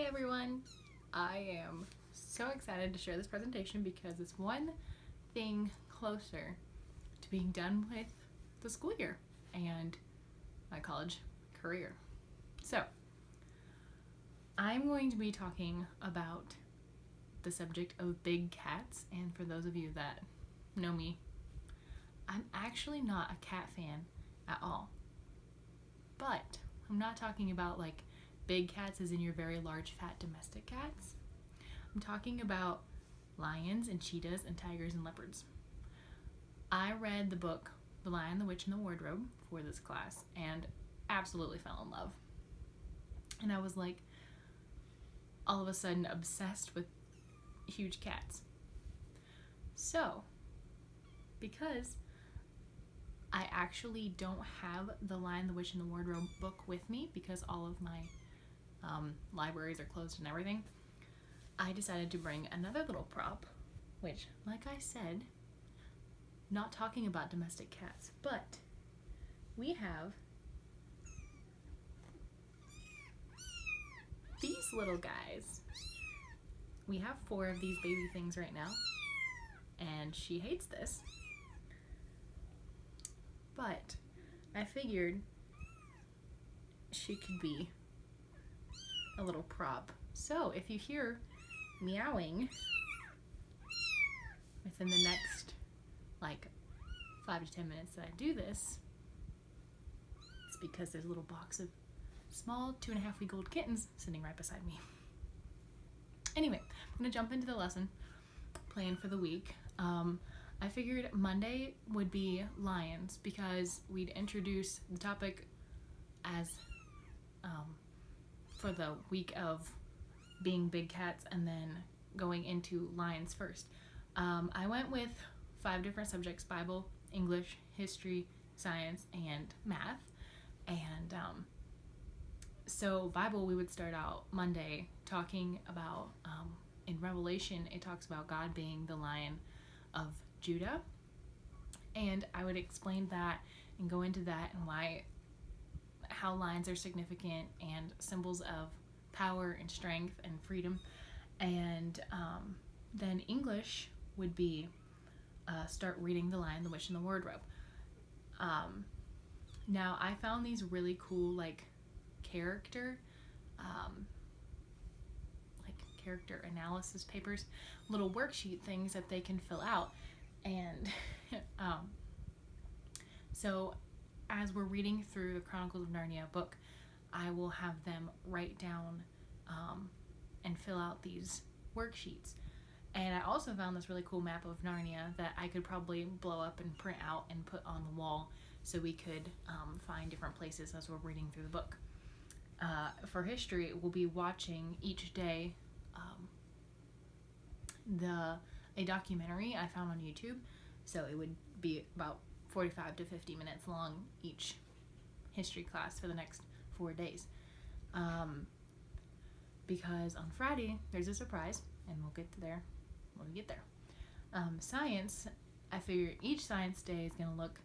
Hey everyone! I am so excited to share this presentation because it's one thing closer to being done with the school year and my college career. So, I'm going to be talking about the subject of big cats, and for those of you that know me, I'm actually not a cat fan at all. But I'm not talking about like big cats as in your very large fat domestic cats. I'm talking about lions and cheetahs and tigers and leopards. I read the book The Lion, the Witch, and the Wardrobe for this class and absolutely fell in love. And I was like all of a sudden obsessed with huge cats. So, because I actually don't have The Lion, the Witch, and the Wardrobe book with me because all of my libraries are closed and everything, I decided to bring another little prop, which, like I said, not talking about domestic cats, but we have these little guys. We have 4 of these baby things right now, and she hates this. But I figured she could be a little prop. So if you hear meowing within the next like 5 to 10 minutes that I do this, it's because there's a little box of small 2.5-week-old kittens sitting right beside me. Anyway, I'm gonna jump into the lesson plan for the week. I figured Monday would be lions because we'd introduce the topic as for the week of being big cats and then going into lions first. I went with 5 different subjects: Bible, English, history, science, and math. And so Bible, we would start out Monday talking about, in Revelation, it talks about God being the Lion of Judah. And I would explain that and go into that and how lions are significant and symbols of power and strength and freedom. And then English would be start reading The Lion, the Witch, and the Wardrobe. Now I found these really cool character analysis papers, little worksheet things that they can fill out. And so as we're reading through the Chronicles of Narnia book, I will have them write down and fill out these worksheets. And I also found this really cool map of Narnia that I could probably blow up and print out and put on the wall so we could find different places as we're reading through the book. For history, we'll be watching each day a documentary I found on YouTube. So it would be about 45 to 50 minutes long each history class for the next 4 days. Because on Friday there's a surprise, and we'll get to there when we get there. Science, I figure each science day is going to look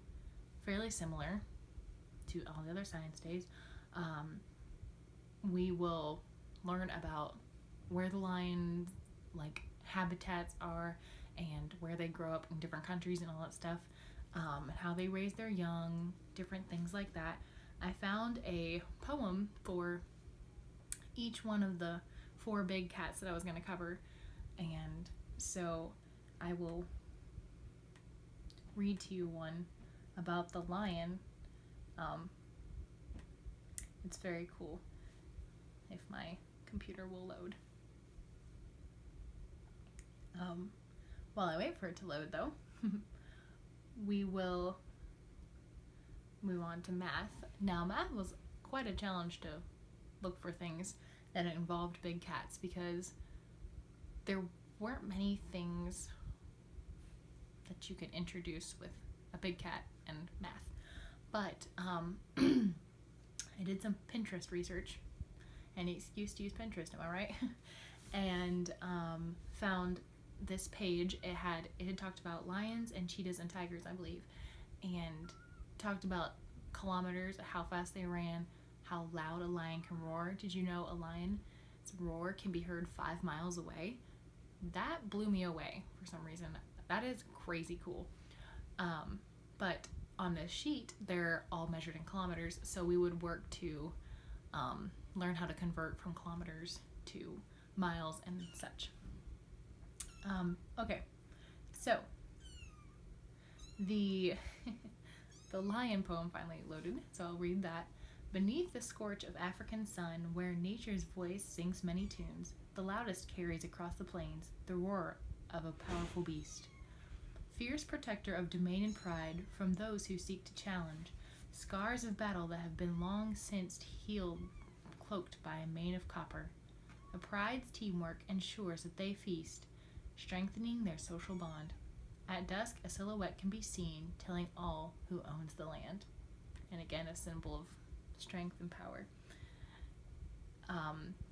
fairly similar to all the other science days. We will learn about where the lions habitats are and where they grow up in different countries and all that stuff, and how they raise their young, different things like that. I found a poem for each one of the 4 big cats that I was going to cover, and so I will read to you one about the lion. It's very cool, if my computer will load. While I wait for it to load though, we will move on to math. Now math was quite a challenge to look for things that involved big cats because there weren't many things that you could introduce with a big cat and math. But I did some Pinterest research. Any excuse to use Pinterest, am I right? And found this page. It had talked about lions and cheetahs and tigers, I believe, and talked about kilometers, how fast they ran, how loud a lion can roar. Did you know a lion cat's roar can be heard 5 miles away. That blew me away for some reason. That is crazy cool. But on this sheet, they're all measured in kilometers, so we would work to learn how to convert from kilometers to miles and such. Okay, so the the lion poem finally loaded, so I'll read that. Beneath the scorch of African sun, where nature's voice sings many tunes, the loudest carries across the plains the roar of a powerful beast. Fierce protector of domain and pride from those who seek to challenge, scars of battle that have been long since healed, cloaked by a mane of copper. The pride's teamwork ensures that they feast, strengthening their social bond. At dusk, a silhouette can be seen, telling all who owns the land. And again, a symbol of strength and power.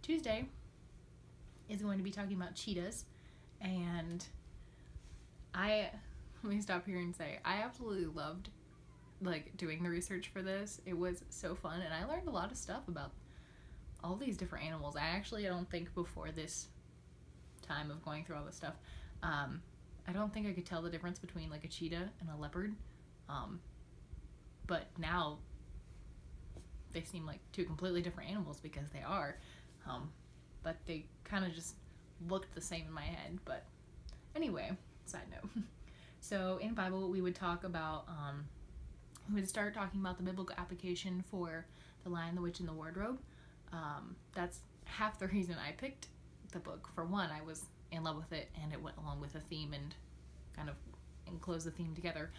Tuesday is going to be talking about cheetahs, and let me stop here and say, I absolutely loved doing the research for this. It was so fun, and I learned a lot of stuff about all these different animals. I don't think before this time of going through all this stuff, I don't think I could tell the difference between a cheetah and a leopard, but now they seem like two completely different animals because they are, but they kind of just looked the same in my head. But anyway, side note. So in Bible, we would talk about, we would start talking about the biblical application for The Lion, the Witch, and the Wardrobe. That's half the reason I picked the book. For one, I was in love with it, and it went along with the theme and kind of enclosed the theme together.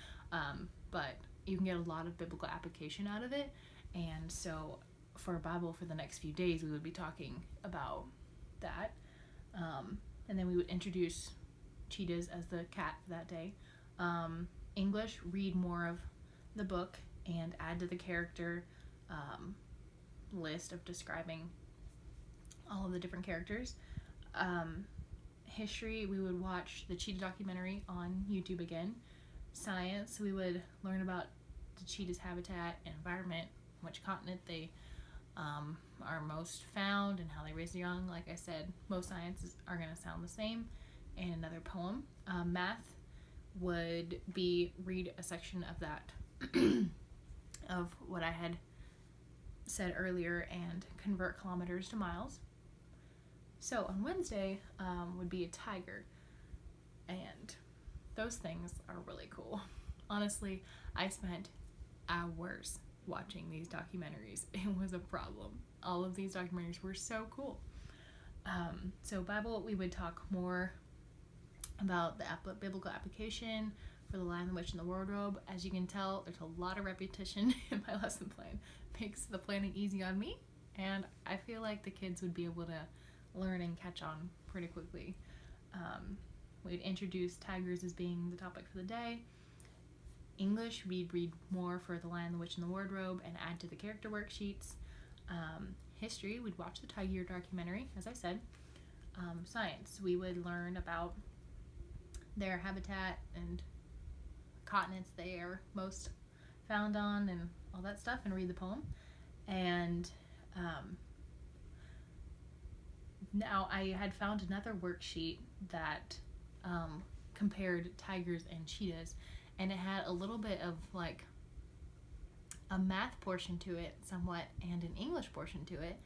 But you can get a lot of biblical application out of it. And so for Bible, for the next few days, we would be talking about that. And then we would introduce cheetahs as the cat for that day. English, read more of the book and add to the character list of describing all of the different characters. History, we would watch the cheetah documentary on YouTube again. Science, we would learn about the cheetah's habitat and environment, which continent they are most found, and how they raise the young. Like I said, most sciences are going to sound the same. And another poem. Math would be read a section of that of what I had said earlier and convert kilometers to miles. So on Wednesday would be a tiger, and those things are really cool. Honestly, I spent hours watching these documentaries. It was a problem. All of these documentaries were so cool. So Bible, we would talk more about the biblical application for The Lion, the Witch, and the Wardrobe. As you can tell, there's a lot of repetition in my lesson plan. Makes the planning easy on me, and I feel like the kids would be able to learn and catch on pretty quickly. We'd introduce tigers as being the topic for the day. English, we'd read more for The Lion, the Witch, and the Wardrobe and add to the character worksheets. History, we'd watch the tiger documentary, as I said. Science, we would learn about their habitat and continents they are most found on and all that stuff, and read the poem. And now I had found another worksheet that compared tigers and cheetahs, and it had a little bit of a math portion to it somewhat and an English portion to it.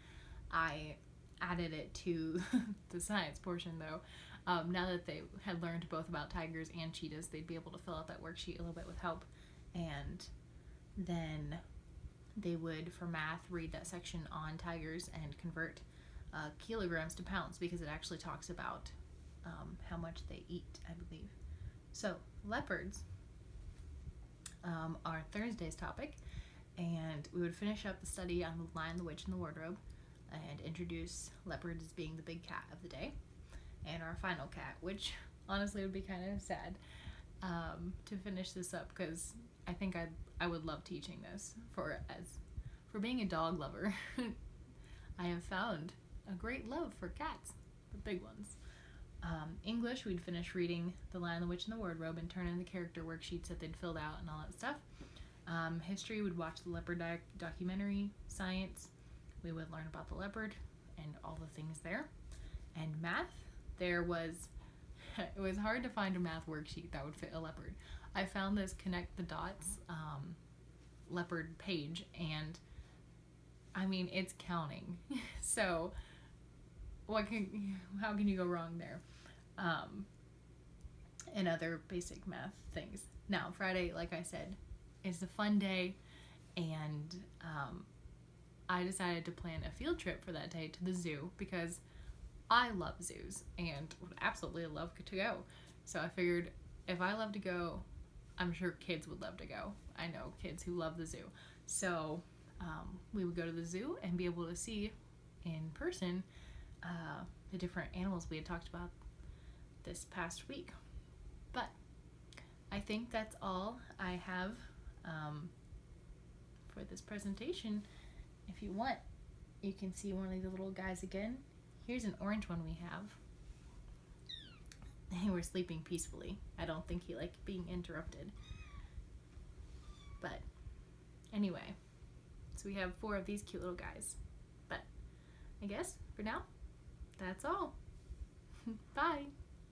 I added it to the science portion though. Now that they had learned both about tigers and cheetahs, they'd be able to fill out that worksheet a little bit with help. And then they would, for math, read that section on tigers and convert kilograms to pounds, because it actually talks about how much they eat, I believe. So leopards are Thursday's topic, and we would finish up the study on The Lion, the Witch, and the Wardrobe and introduce leopards as being the big cat of the day, and our final cat, which honestly would be kind of sad to finish this up, because I think I would love teaching this. For being a dog lover, I have found a great love for cats, the big ones. English, we'd finish reading The Lion, the Witch, and the Wardrobe and turn in the character worksheets that they'd filled out and all that stuff. History, we'd watch the leopard documentary. Science, we would learn about the leopard and all the things there. And math, there was, it was hard to find a math worksheet that would fit a leopard. I found this Connect the Dots leopard page, and I mean, it's counting. So how can you go wrong there? And other basic math things. Now, Friday, like I said, is a fun day, and I decided to plan a field trip for that day to the zoo because I love zoos and would absolutely love to go. So I figured if I love to go, I'm sure kids would love to go. I know kids who love the zoo. So we would go to the zoo and be able to see in person the different animals we had talked about this past week. But I think that's all I have for this presentation. If you want, you can see one of the little guys again. Here's an orange one we have. They were sleeping peacefully. I don't think he liked being interrupted. But anyway, so we have 4 of these cute little guys. But I guess for now, that's all. Bye.